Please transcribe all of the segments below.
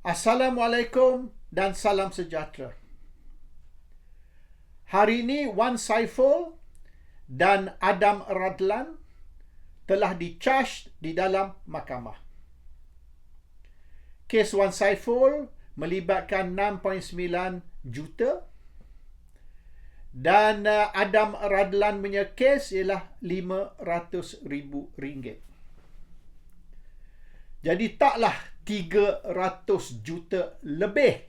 Assalamualaikum dan salam sejahtera. Hari ini Wan Saiful dan Adam Radlan telah dicarge di dalam mahkamah. Kes Wan Saiful melibatkan 6.9 juta dan Adam Radlan punya kes ialah RM500,000. Jadi taklah 300 juta lebih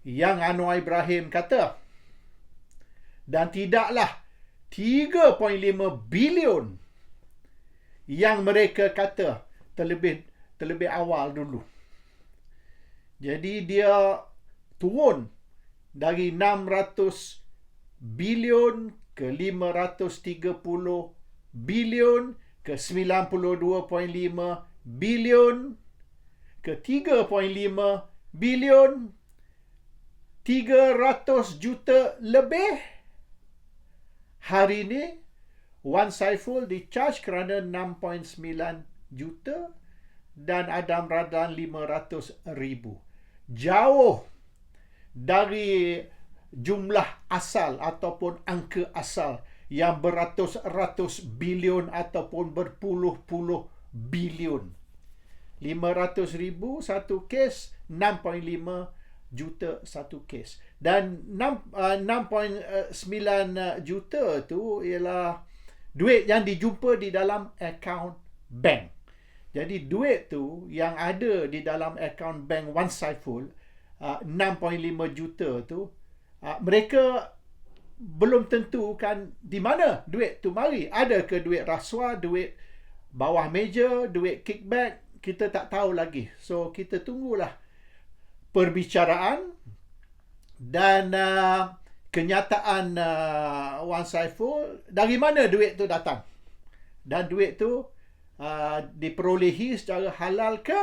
yang Anwar Ibrahim kata. Dan tidaklah 3.5 bilion yang mereka kata terlebih awal dulu. Jadi dia turun dari 600 bilion ke 530 bilion ke 92.5 bilion ke 3.5 bilion, 300 juta lebih. Hari ini Wan Saiful dicharge kerana 6.9 juta dan Adam Radlan 500,000. Jauh dari jumlah asal ataupun angka asal yang beratus-ratus bilion ataupun berpuluh-puluh bilion. 500,000 satu kes, 6.5 juta satu kes. Dan 6.9 juta tu ialah duit yang dijumpa di dalam akaun bank. Jadi duit tu yang ada di dalam akaun bank Wan Saiful, 6.5 juta tu, mereka belum tentukan di mana duit tu mari. Ada ke duit rasuah, duit bawah meja, duit kickback, kita tak tahu lagi. So kita tunggulah perbicaraan dan kenyataan Wan Saiful dari mana duit tu datang. Dan duit tu diperolehi secara halal ke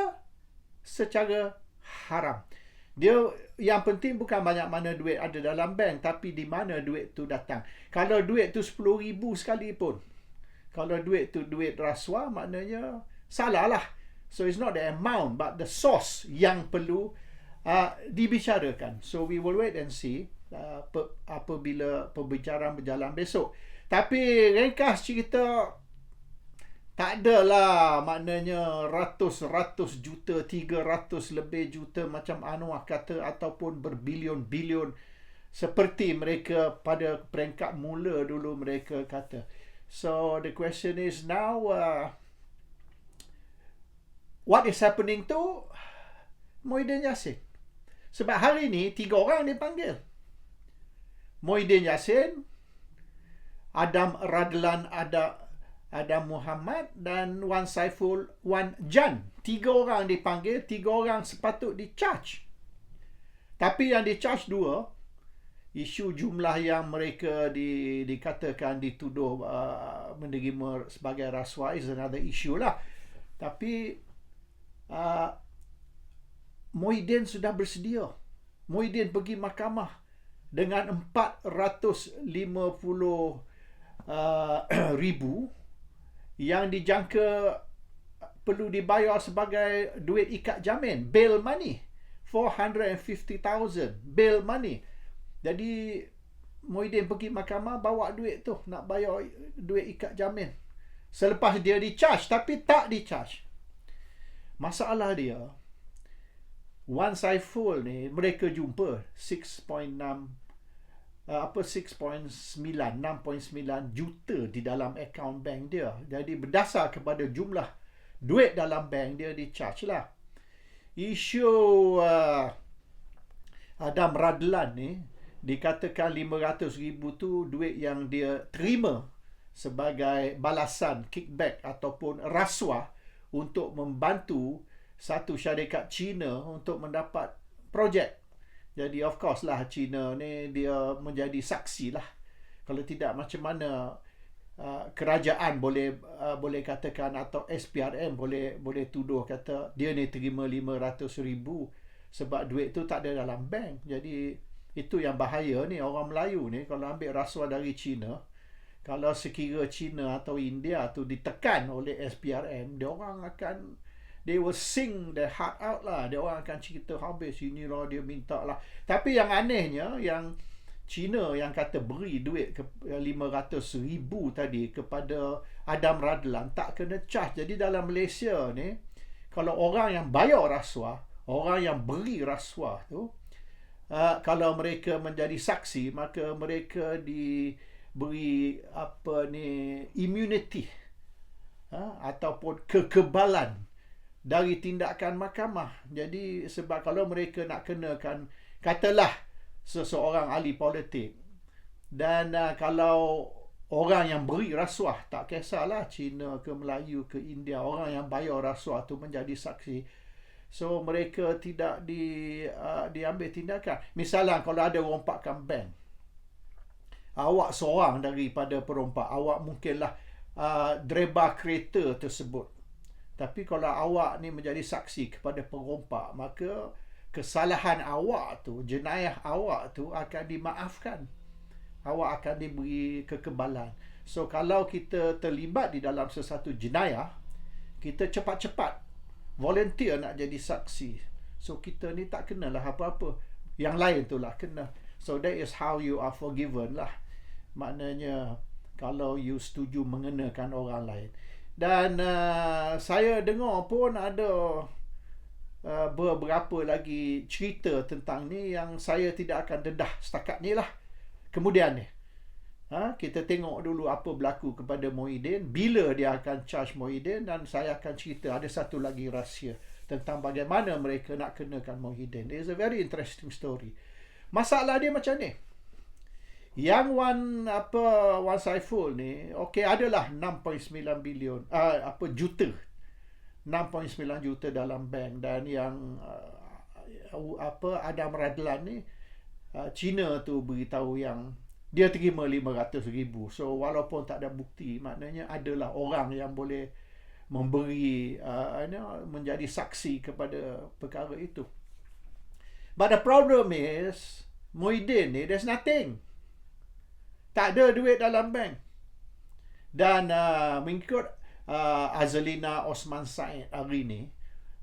secara haram. Dia yang penting bukan banyak mana duit ada dalam bank, tapi di mana duit tu datang. Kalau duit tu 10,000 sekalipun, kalau duit tu duit rasuah, maknanya salah lah. So it's not the amount but the source yang perlu dibicarakan. So we will wait and see apabila perbicaraan berjalan besok. Tapi ringkas cerita, tak adalah maknanya ratus-ratus juta, 300 lebih juta macam Anwar kata ataupun berbilion-bilion seperti mereka pada peringkat mula dulu mereka kata. So the question is now, what is happening to Muhyiddin Yassin? Sebab hari ni 3 orang dipanggil. Muhyiddin Yassin, Adam Radlan, Adam Muhammad dan Wan Saiful, Wan Jan. 3 orang dipanggil, 3 orang sepatut di-charge. Tapi yang di-charge 2, isu jumlah yang mereka dikatakan dituduh menerima sebagai rasuah is another issue lah. Tapi Muhyiddin sudah bersedia. Muhyiddin pergi mahkamah dengan 450,000 yang dijangka perlu dibayar sebagai duit ikat jamin, bail money, 450,000 bail money. Jadi Muhyiddin pergi mahkamah bawa duit tu nak bayar duit ikat jamin. Selepas dia di-charge tapi tak di-charge. Masalah dia, Wan Saiful ni mereka jumpa 6.9 juta di dalam akaun bank dia. Jadi berdasar kepada jumlah duit dalam bank dia di-charge lah. Isu Adam Radlan ni dikatakan 500,000 tu duit yang dia terima sebagai balasan kickback ataupun rasuah untuk membantu satu syarikat Cina untuk mendapat projek. Jadi of course lah Cina ni dia menjadi saksi lah. Kalau tidak macam mana kerajaan boleh katakan atau SPRM boleh tuduh kata dia ni terima 500,000 sebab duit tu tak ada dalam bank. Jadi itu yang bahaya ni, orang Melayu ni kalau ambil rasuah dari Cina, kalau sekira China atau India tu ditekan oleh SPRM, dia orang akan they will sing their heart out lah. Dia orang akan cerita habis, inilah dia minta lah. Tapi yang anehnya, yang China yang kata beri duit 500,000 tadi kepada Adam Radlan tak kena charge. Jadi dalam Malaysia ni, kalau orang yang bayar rasuah, orang yang beri rasuah tu, kalau mereka menjadi saksi, maka mereka diberi immunity, ataupun kekebalan dari tindakan mahkamah. Jadi sebab kalau mereka nak kenakan, katalah seseorang ahli politik, dan kalau orang yang beri rasuah, tak kisahlah Cina ke Melayu ke India, orang yang bayar rasuah tu menjadi saksi, so mereka tidak diambil tindakan. Misalnya kalau ada rompakan bank, awak seorang daripada perompak, awak mungkinlah driver kereta tersebut. Tapi kalau awak ni menjadi saksi kepada perompak, maka kesalahan awak tu, jenayah awak tu akan dimaafkan. Awak akan diberi kekebalan. So kalau kita terlibat di dalam sesuatu jenayah, kita cepat-cepat volunteer nak jadi saksi. So kita ni tak kenalah apa-apa. Yang lain tu lah kena. So that is how you are forgiven lah. Maknanya kalau you setuju mengenakan orang lain. Dan saya dengar pun ada beberapa lagi cerita tentang ni yang saya tidak akan dedah setakat ni lah. Kemudian ni, kita tengok dulu apa berlaku kepada Muhyiddin, bila dia akan charge Muhyiddin, dan saya akan cerita ada satu lagi rahsia tentang bagaimana mereka nak kenakan Muhyiddin. It's a very interesting story. Masalah dia macam ni. Yang Wan Saiful ni, okey, adalah 6.9 bilion juta. 6.9 juta dalam bank, dan yang Adam Radlan ni, Cina tu beritahu yang dia terima 500,000. So walaupun tak ada bukti, maknanya adalah orang yang boleh memberi menjadi saksi kepada perkara itu. But the problem is, Muhyiddin ni, there's nothing. Tak ada duit dalam bank. Dan mengikut Azalina Osman Said hari ni,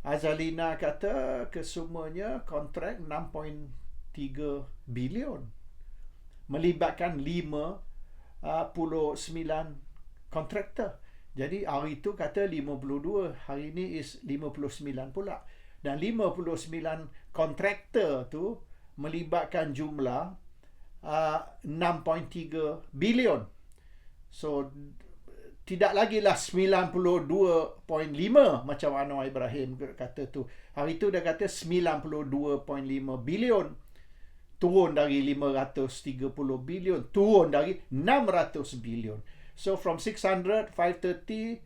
Azalina kata kesemuanya kontrak 6.3 bilion. Melibatkan 59 kontraktor. Jadi hari itu kata 52, hari ini is 59 pula. Dan 59 kontraktor tu melibatkan jumlah 6.3 bilion. So tidak lagi lah 92.5 macam Anwar Ibrahim kata tu. Hari itu dia kata 92.5 bilion. Turun dari 530 bilion, turun dari 600 bilion. So from 600, 530,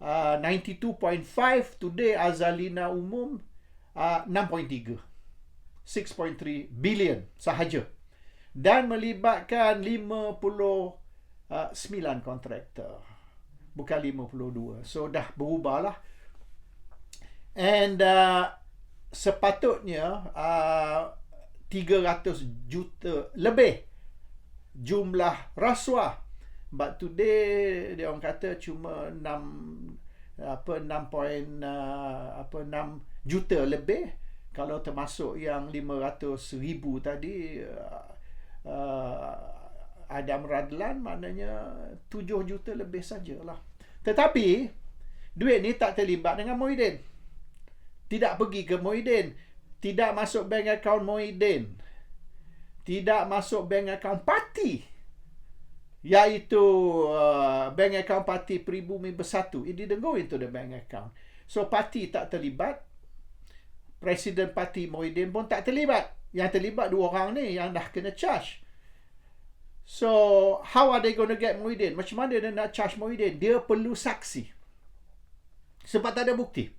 92.5, today Azalina umum 6.3, 6.3 bilion sahaja. Dan melibatkan 59 kontraktor, bukan 52. So dah berubah lah. And sepatutnya 300 juta lebih jumlah rasuah. But today dia orang kata cuma 6 juta lebih. Kalau termasuk yang 500,000 tadi Adam Radlan, maknanya 7 juta lebih sajalah. Tetapi duit ni tak terlibat dengan Muhyiddin. Tidak pergi ke Muhyiddin. Tidak masuk bank account Muhyiddin. Tidak masuk bank account parti, iaitu bank account parti Pribumi Bersatu. It didn't go into the bank account. So parti tak terlibat. Presiden parti Muhyiddin pun tak terlibat. Yang terlibat dua orang ni yang dah kena charge. So how are they going to get Muhyiddin? Macam mana dia nak charge Muhyiddin? Dia perlu saksi. Sebab tak ada bukti.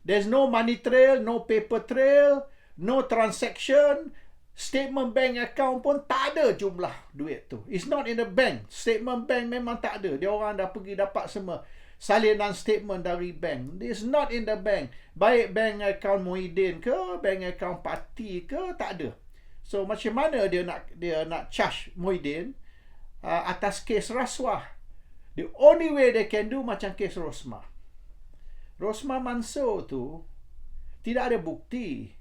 There's no money trail, no paper trail, no transaction. Statement bank account pun tak ada jumlah duit tu. It's not in the bank. Statement bank memang tak ada. Dia orang dah pergi dapat semua salinan statement dari bank. It's not in the bank. Baik bank account Muhyiddin ke, bank account parti ke, tak ada. So macam mana dia nak charge Muhyiddin atas kes rasuah? The only way they can do macam kes Rosmah. Rosmah Mansor tu tidak ada bukti.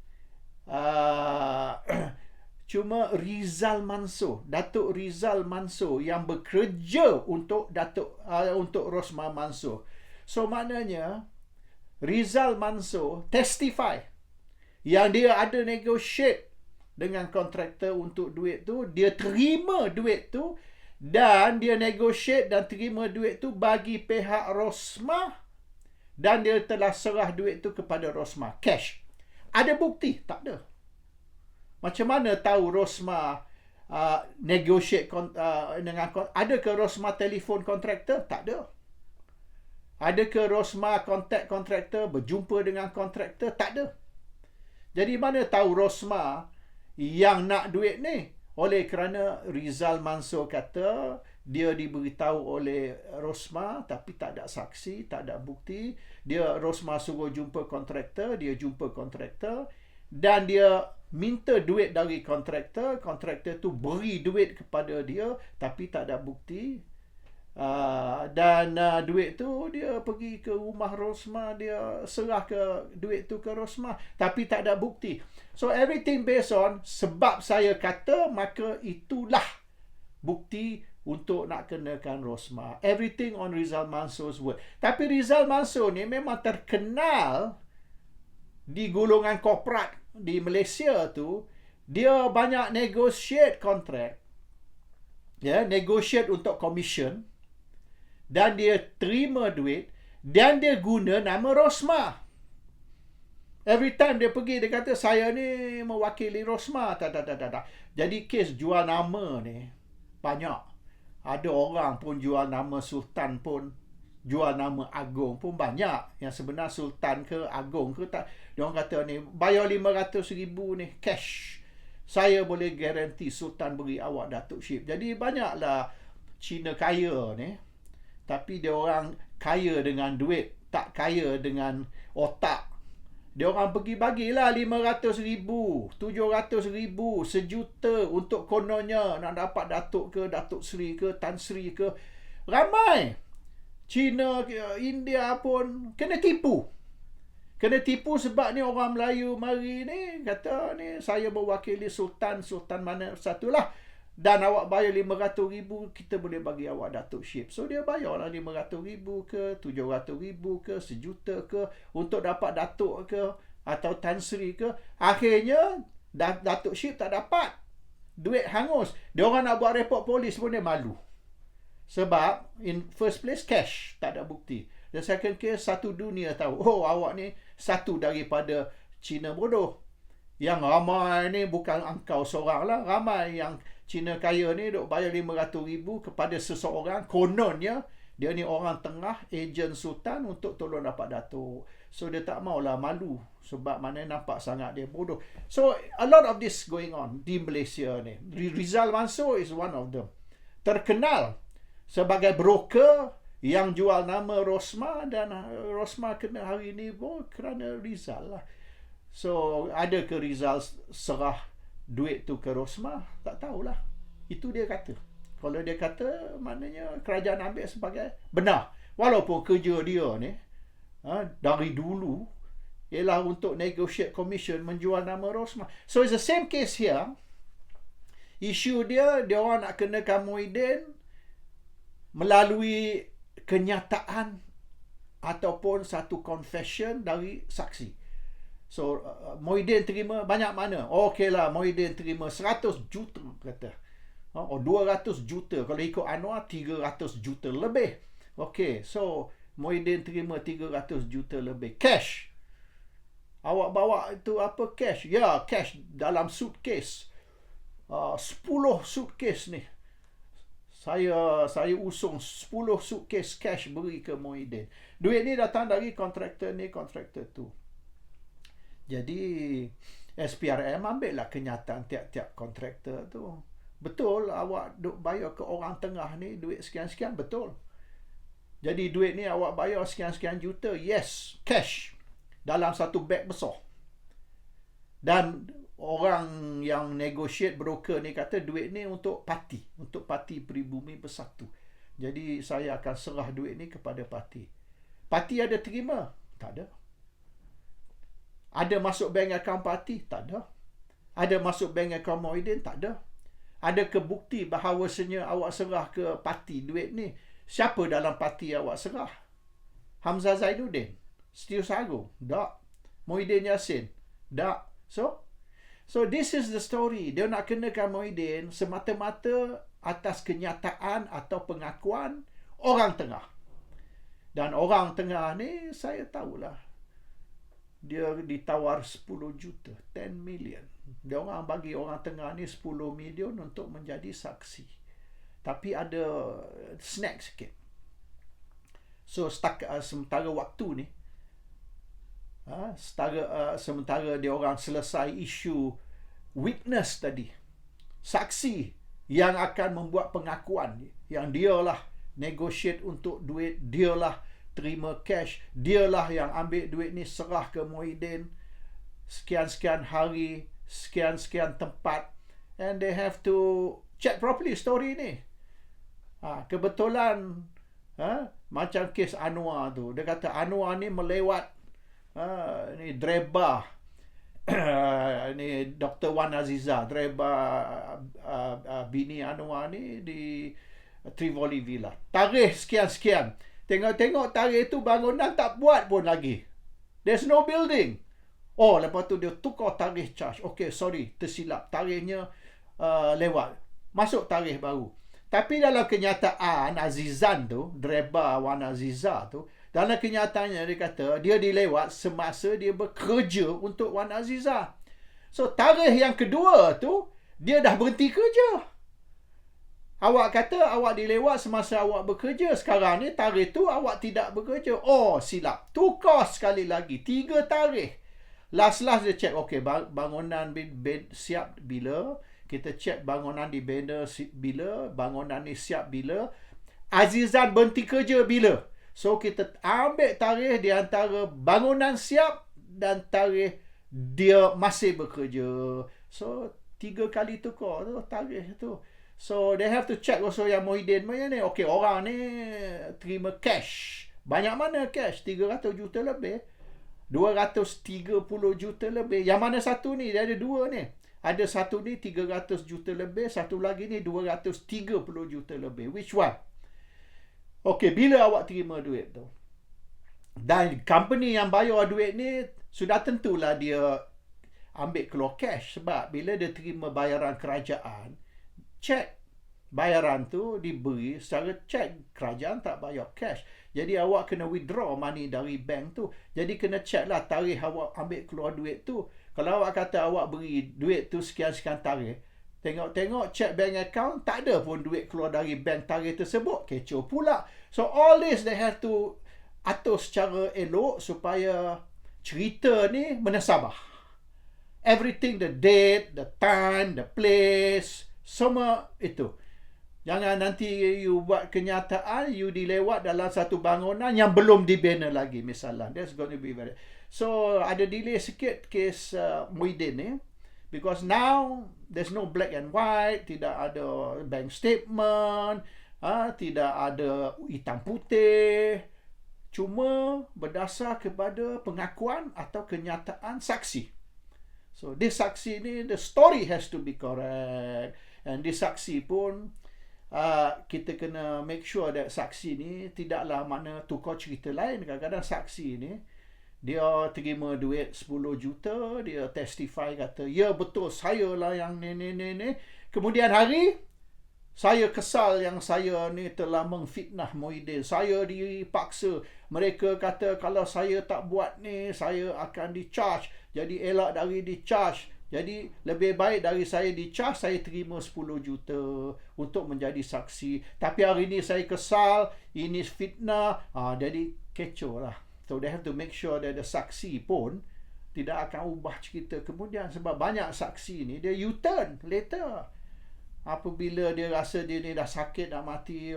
Cuma Rizal Mansor, Datuk Rizal Mansor yang bekerja untuk untuk Rosmah Mansor. So maknanya Rizal Mansor testify yang dia ada negotiate dengan kontraktor untuk duit tu, dia terima duit tu dan dia negotiate dan terima duit tu bagi pihak Rosmah dan dia telah serah duit tu kepada Rosmah cash. Ada bukti? Tak ada. Macam mana tahu Rosmah negotiate dengan adakah Rosmah telefon kontraktor? Tak ada. Adakah Rosmah kontak kontraktor, berjumpa dengan kontraktor? Tak ada. Jadi mana tahu Rosmah yang nak duit ni? Oleh kerana Rizal Mansor kata dia diberitahu oleh Rosmah tapi tak ada saksi, tak ada bukti. Rosmah suruh jumpa kontraktor, dia jumpa kontraktor dan dia minta duit dari kontraktor. Kontraktor tu beri duit kepada dia tapi tak ada bukti. Duit tu dia pergi ke rumah Rosmah, dia serah duit tu ke Rosmah tapi tak ada bukti. So everything based on sebab saya kata, maka itulah bukti untuk nak kenakan Rosmah. Everything on Rizal Mansor's word. Tapi Rizal Mansor ni memang terkenal di golongan korporat di Malaysia tu, dia banyak negotiate kontrak. Negotiate untuk commission. Dan dia terima duit dan dia guna nama Rosmah. Every time dia pergi, dia kata saya ni mewakili Rosmah. Tak. Jadi kes jual nama ni banyak. Ada orang pun jual nama Sultan pun, jual nama Agong pun banyak. Yang sebenar Sultan ke Agong ke tak. Dia orang kata ni bayar 500,000 ni cash. Saya boleh garanti Sultan beri awak datukship. Jadi banyaklah Cina kaya ni. Tapi dia orang kaya dengan duit, tak kaya dengan otak. Dia orang pergi bagilah 500,000, 700,000, sejuta untuk kononnya nak dapat Datuk ke, Datuk Seri ke, Tan Sri ke. Ramai. Cina, India pun kena tipu. Kena tipu sebab ni orang Melayu mari ni kata ni saya mewakili Sultan mana satulah. Dan awak bayar 500,000, kita boleh bagi awak datukship. So dia bayarlah 500,000 ke, 700,000 ke, sejuta ke untuk dapat datuk ke atau Tan Sri ke. Akhirnya datukship tak dapat. Duit hangus. Dia orang nak buat report polis pun dia malu. Sebab in first place cash, tak ada bukti. The second case, satu dunia tahu, oh awak ni satu daripada Cina bodoh. Yang ramai ni bukan engkau seorang lah. Ramai yang Cina kaya ni duk bayar 500,000 kepada seseorang. Kononnya dia ni orang tengah, ejen Sultan untuk tolong dapat datuk. So dia tak maulah malu. Sebab mana nampak sangat dia bodoh. So a lot of this going on di Malaysia ni. Rizal Mansor is one of them. Terkenal sebagai broker yang jual nama Rosmah. Dan Rosmah kena hari ni pun kerana Rizal lah. So ada ke Rizal serah duit tu ke Rosmah? Tak tahulah. Itu dia kata. Kalau dia kata, maknanya kerajaan ambil sebagai benar. Walaupun kerja dia ni dari dulu ialah untuk negotiate commission menjual nama Rosmah. So it's the same case here. Isu dia orang nak kenakan Muhyiddin melalui kenyataan ataupun satu confession dari saksi. So Muhyiddin terima banyak mana? Okeylah, Muhyiddin terima 100 juta kata. 200 juta. Kalau ikut Anwar 300 juta lebih. Okey, so Muhyiddin terima 300 juta lebih cash. Awak bawa itu apa cash? Ya, cash dalam suitcase. 10 suitcase ni. Saya usung 10 suitcase cash beri ke Muhyiddin. Duit ni datang dari kontraktor ni, kontraktor tu. Jadi SPRM ambil lah kenyataan tiap-tiap kontraktor tu. Betul awak duk bayar ke orang tengah ni duit sekian-sekian, betul. Jadi duit ni awak bayar sekian-sekian juta, yes, cash dalam satu beg besar. Dan orang yang negotiate broker ni kata duit ni untuk parti Peribumi Bersatu. Jadi saya akan serah duit ni kepada parti. Parti ada terima? Tak ada. Ada masuk bank account parti? Tak ada. Ada masuk bank account Muhyiddin? Tak ada. Ada ke bukti bahawasanya awak serah ke parti duit ni? Siapa dalam parti awak serah? Hamzah Zainuddin? Setiausaha Agung? Tak. Muhyiddin Yassin? Tak. So this is the story. Dia nak kenakan Muhyiddin semata-mata atas kenyataan atau pengakuan orang tengah. Dan orang tengah ni saya tahulah. Dia ditawar 10 juta, 10 million. Dia orang bagi orang tengah ni 10 million untuk menjadi saksi. Tapi ada snack sikit. So sementara waktu ni, sementara dia orang selesai isu witness tadi, saksi yang akan membuat pengakuan, yang dialah negotiate untuk duit, dialah terima cash, dialah yang ambil duit ni serah ke Muhyiddin, sekian-sekian hari, sekian-sekian tempat, and they have to check properly story ni. Kebetulan macam kes Anwar tu, dia kata Anwar ni melewat ni dreba ni Dr. Wan Aziza, dreba bini Anwar ni di Trivoli Villa. Tarikh sekian-sekian. Tengok-tengok tarikh tu bangunan tak buat pun lagi. There's no building. Oh, lepas tu dia tukar tarikh charge. Okay, sorry, tersilap. Tarikhnya lewat. Masuk tarikh baru. Tapi dalam kenyataan Azizan tu, dreba Wan Aziza tu, dalam kenyataannya dia kata dia dilewat semasa dia bekerja untuk Wan Aziza. So tarikh yang kedua tu dia dah berhenti kerja. Awak kata awak dilewat semasa awak bekerja. Sekarang ni tarikh tu awak tidak bekerja. Oh, silap. Tukar sekali lagi. 3 tarikh. Last dia check. Okay, bangunan siap bila. Kita check bangunan di banner bila. Bangunan ni siap bila. Azizan berhenti kerja bila. So, kita ambil tarikh di antara bangunan siap dan tarikh dia masih bekerja. So, 3 kali tukar tu tarikh tu. So, they have to check also yang Muhyiddin punya ni. Okay, orang ni terima cash. Banyak mana cash? 300 juta lebih. 230 juta lebih. Yang mana satu ni? Dia ada 2 ni. Ada satu ni 300 juta lebih. Satu lagi ni 230 juta lebih. Which one? Okay, bila awak terima duit tu? Dan company yang bayar duit ni, sudah tentulah dia ambil keluar cash. Sebab bila dia terima bayaran kerajaan, cek bayaran tu diberi secara cek. Kerajaan tak bayar cash. Jadi awak kena withdraw money dari bank tu. Jadi kena check lah tarikh awak ambil keluar duit tu. Kalau awak kata awak beri duit tu sekian-sekian tarikh, tengok-tengok check bank account, tak ada pun duit keluar dari bank tarikh tersebut. Kecoh pula. So all this they have to atur secara elok supaya cerita ni menasabah. Everything, the date, the time, the place, semua itu. Jangan nanti you buat kenyataan, you dilewat dalam satu bangunan yang belum dibina lagi misalnya. That's going to be very... So, ada delay sikit kes Muhyiddin ni. Because now, there's no black and white, tidak ada bank statement, tidak ada hitam putih. Cuma berdasar kepada pengakuan atau kenyataan saksi. So, this saksi ni, the story has to be correct. And this saksi pun, kita kena make sure that saksi ni tidaklah mana tukar cerita lain. Kadang-kadang saksi ni, dia terima duit 10 juta, dia testify kata, ya betul, saya lah yang ni. Kemudian hari, saya kesal yang saya ni telah mengfitnah Muhyiddin. Saya dipaksa. Mereka kata kalau saya tak buat ni, saya akan di-charge. Jadi elak dari di-charge. Jadi lebih baik dari saya di-charge, saya terima 10 juta untuk menjadi saksi. Tapi hari ni saya kesal, ini fitnah. Jadi kecoh lah. So they have to make sure that the saksi pun tidak akan ubah cerita kemudian. Sebab banyak saksi ni, dia U-turn later. Apabila dia rasa dia ni dah sakit, dah mati,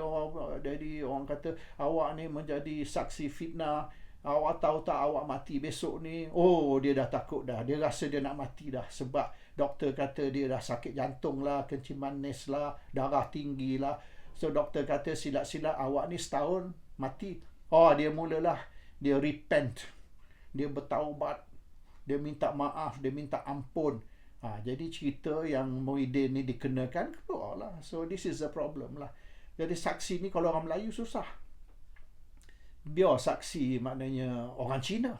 jadi orang kata, awak ni menjadi saksi fitnah, awak tahu tak awak mati besok ni? Oh, dia dah takut dah. Dia rasa dia nak mati dah. Sebab doktor kata dia dah sakit jantung lah, kencing manis lah, darah tinggi lah. So, doktor kata silap-silap awak ni setahun mati. Oh, dia mulalah, dia repent. dia bertaubat, dia minta maaf, dia minta ampun. Jadi cerita yang Muhyiddin ni dikenakan keluar lah. So this is the problem lah. Jadi saksi ni kalau orang Melayu susah. Biar saksi maknanya orang Cina.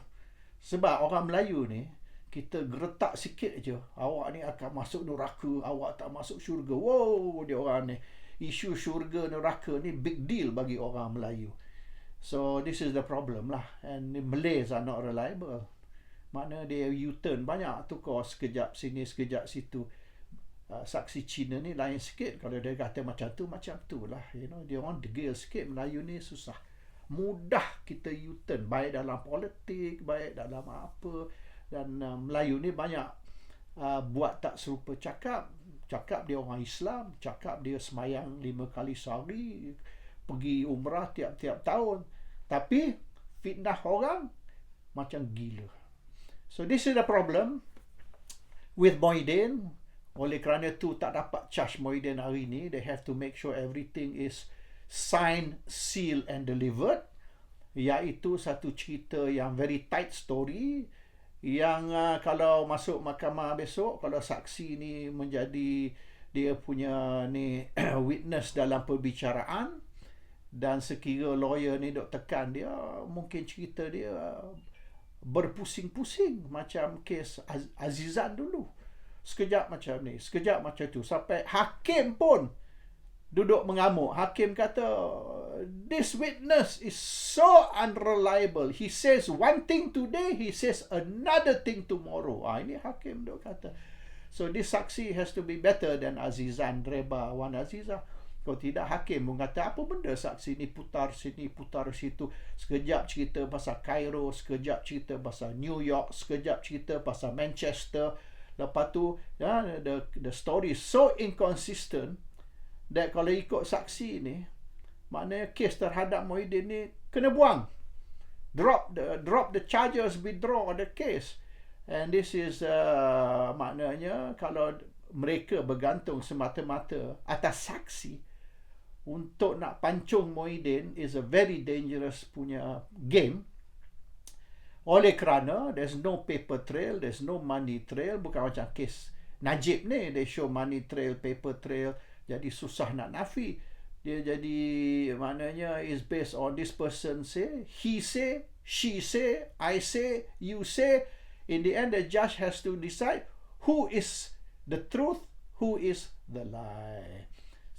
Sebab orang Melayu ni, kita geretak sikit je, awak ni akan masuk neraka, awak tak masuk syurga. Wow, dia orang ni. Isu syurga neraka ni big deal bagi orang Melayu. So this is the problem lah. And the Malays are not reliable. Makna dia U-turn banyak, tukar sekejap sini sekejap situ. Saksi Cina ni lain sikit. Kalau dia kata macam tu lah. Dia orang degil sikit. Melayu ni susah. Mudah kita U-turn, baik dalam politik, baik dalam apa. Dan Melayu ni banyak buat tak serupa cakap dia orang Islam, cakap dia semayang 5 kali sehari, pergi umrah tiap-tiap tahun, tapi fitnah orang macam gila. So this is the problem with Muhyiddin. Oleh kerana tu tak dapat charge Muhyiddin hari ni. They have to make sure everything is signed, sealed and delivered. Iaitu satu cerita yang very tight story, yang kalau masuk mahkamah besok, kalau saksi ni menjadi dia punya ni witness dalam perbicaraan, dan sekira lawyer ni dok tekan dia, mungkin cerita dia berpusing-pusing macam kes Azizan dulu. Sekejap macam ni, sekejap macam tu, sampai hakim pun duduk mengamuk. Hakim kata, this witness is so unreliable. He says one thing today, he says another thing tomorrow. Ini hakim duk kata. So this saksi has to be better than Azizan, Reba Wan Azizah. Kalau tidak, hakim pun kata, apa benda saksi ni putar sini, putar situ. Sekejap cerita pasal Cairo, sekejap cerita pasal New York, sekejap cerita pasal Manchester. Lepas tu, the story is so inconsistent that kalau ikut saksi ni, maknanya kes terhadap Muhyiddin ni kena buang. Drop the charges, withdraw the case. And this is maknanya kalau mereka bergantung semata-mata atas saksi untuk nak pancung Muhyiddin is a very dangerous punya game. Oleh kerana there's no paper trail, there's no money trail. Bukan macam kes Najib ni, they show money trail, paper trail. Jadi susah nak nafi. Dia jadi maknanya is based on this person say, he say, she say, I say, you say. In the end, the judge has to decide who is the truth, who is the lie.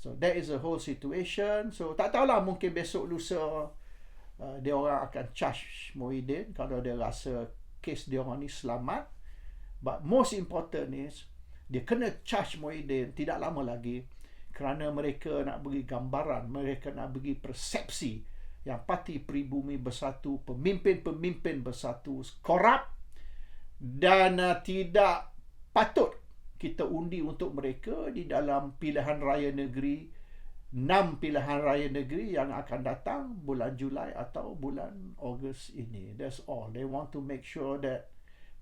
So that is the whole situation. So tak tahulah, mungkin besok lusa dia orang akan charge Muhyiddin kalau dia rasa kes dia orang ni selamat. But most important is dia kena charge Muhyiddin tidak lama lagi, kerana mereka nak bagi gambaran, mereka nak bagi persepsi yang Parti Pribumi Bersatu, pemimpin-pemimpin bersatu korup dan tidak patut kita undi untuk mereka di dalam pilihan raya negeri, 6 pilihan raya negeri yang akan datang bulan Julai atau bulan Ogos ini. That's all. They want to make sure that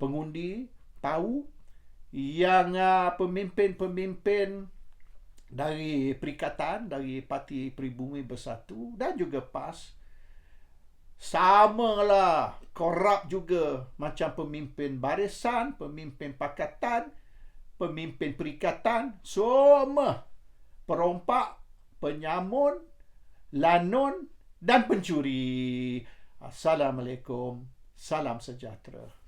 pengundi tahu yang pemimpin-pemimpin dari perikatan, dari Parti Pribumi Bersatu dan juga PAS samalah korup juga macam pemimpin barisan, pemimpin pakatan, pemimpin perikatan, semua perompak, penyamun, lanun dan pencuri. Assalamualaikum, salam sejahtera.